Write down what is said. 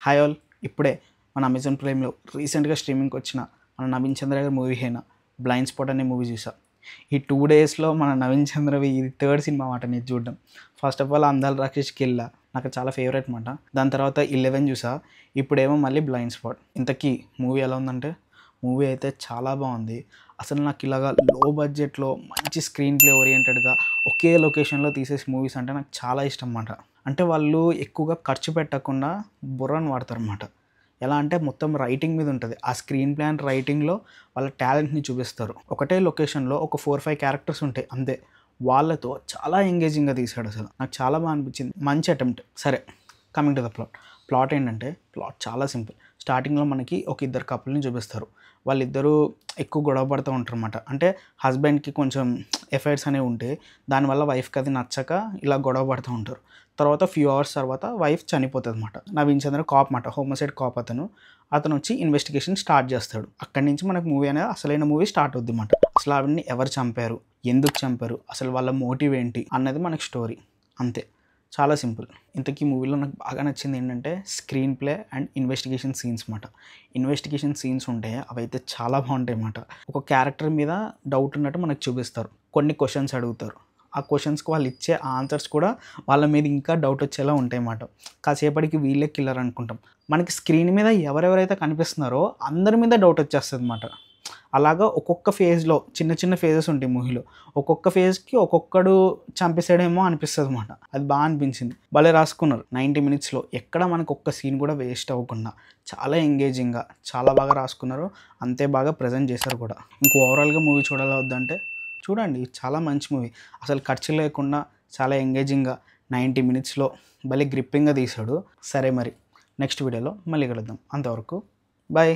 Hi all. ఇప్పుడే మన Amazon ప్రైమ్‌లో రీసెంట్‌గా స్ట్రీమింగ్‌కి వచ్చిన మన నవీన్ చంద్ర గారి మూవీ అయిన 'బ్లైండ్ స్పాట్' అనే మూవీ చూసా. ఈ 2 డేస్‌లో మన నవీన్ చంద్రవి ఇది థర్డ్ సినిమా మాట నేను చూడడం. ఫస్ట్ ఆఫ్ ఆల్ 'అందాల రాకేష్ కిల్లా' నాకు చాలా ఫేవరెట్ మాట. దాని తర్వాత 11 చూసా. ఇప్పుడేమో మళ్ళీ 'బ్లైండ్ స్పాట్'. ఇంతకీ మూవీ ఎలా ఉందంటే, మూవీ అయితే చాలా బాగుంది. అసలు నాకు ఇలాగా లో బడ్జెట్‌లో మంచి స్క్రీన్ ప్లే ఓరియెంటెడ్‌గా ఒకే లొకేషన్‌లో తీసేసి మూవీస్ అంటే నాకు చాలా ఇష్టం మాట. అంటే వాళ్ళు ఎక్కువగా ఖర్చు పెట్టకుండా బుర్రని వాడతారనమాట. ఎలా అంటే మొత్తం రైటింగ్ మీద ఉంటది. ఆ స్క్రీన్ ప్లే అండ్ రైటింగ్‌లో వాళ్ళ టాలెంట్‌ని చూపిస్తారు. ఒకటే లొకేషన్‌లో ఒక 4, 5 క్యారెక్టర్స్ ఉంటాయి అంతే. వాళ్ళతో చాలా ఎంగేజింగ్‌గా తీశాడసలు. నాకు చాలా బా అనిపించింది. మంచి అటెంప్ట్. సరే, coming to the plot. Plot ఏంటంటే, ప్లాట్ చాలా సింపుల్. స్టార్టింగ్‌లో మనకి ఒక ఇద్దరు కపుల్‌ని చూపిస్తారు. వాళ్ళిద్దరూ ఎక్కువ గొడవ పడుతూ ఉంటారనమాట. అంటే హస్బెండ్‌కి కొంచెం ఎఫైర్స్ అనేవి ఉంటే, దానివల్ల వైఫ్‌కి అది నచ్చక ఇలా గొడవ పడుతూ ఉంటారు. తర్వాత ఫ్యూ అవర్స్ తర్వాత వైఫ్ చనిపోతదనమాట. నవీన్ చంద్ర కాప్ మాట. హోమసైడ్ కాప్ అతను. అతనొచ్చి ఇన్వెస్టిగేషన్ స్టార్ట్ చేస్తాడు. అక్కడి నుంచి మనకు మూవీ అనేది అసలైన మూవీ స్టార్ట్ అవుద్దిమాట. అసలు ఆవిడని ఎవరు చంపారు? ఎందుకు చంపారు? అసలు వాళ్ళ మోటివ్ ఏంటి? అన్నది మనకి స్టోరీ. అంతే. చాలా సింపుల్. ఇంతకీ మూవీలో నాకు బాగా నచ్చింది ఏంటంటే, screen play and investigation scenes మాట. ఇన్వెస్టిగేషన్ సీన్స్ ఉంటే అవైతే చాలా బావుంటాయి మాట. ఒక క్యారెక్టర్ మీద డౌట్ ఉన్నట్టు మనకు చూపిస్తారు. కొన్ని క్వెషన్స్ అడుగుతారు. ఆ క్వెషన్స్‌కి వాళ్ళు ఇచ్చే ఆన్సర్స్ కూడా వాళ్ళ మీద ఇంకా డౌట్ వచ్చేలా ఉంటాయన్నమాట. కాసేపటికి వీళ్ళే కిల్లర్ అనుకుంటాం. మనకి స్క్రీన్ మీద ఎవరెవరైతే కనిపిస్తున్నారో అందరి మీద డౌట్ వచ్చేస్తదన్నమాట. అలాగా ఒక్కొక్క ఫేజ్‌లో చిన్న చిన్న ఫేజెస్ ఉంటాయి మూవీలో. ఒక్కొక్క ఫేజ్‌కి ఒక్కొక్కడు చంపేసాడేమో అనిపిస్తదన్నమాట. అది బా అనిపించింది. భలే రాసుకున్నారు. 90 మినిట్స్‌లో ఎక్కడ మనకు ఒక్క సీన్ కూడా వేస్ట్ అవ్వకుండా చాలా ఎంగేజింగ్‌గా చాలా బాగా రాసుకున్నారు. అంతే బాగా ప్రెజెంట్ చేశారు కూడా. ఇంక ఓవరాల్‌గా మూవీ చూడాలా వద్దా అంటే, చూడండి, చాలా మంచి మూవీ. అసలు ఖర్చు లేకుండా చాలా ఎంగేజింగ్‌గా 90 మినిట్స్‌లో భలే గ్రిప్పింగ్‌గా తీశాడు. సరే మరి, నెక్స్ట్ వీడియోలో మళ్ళీ కలుద్దాం. అంతవరకు బాయ్.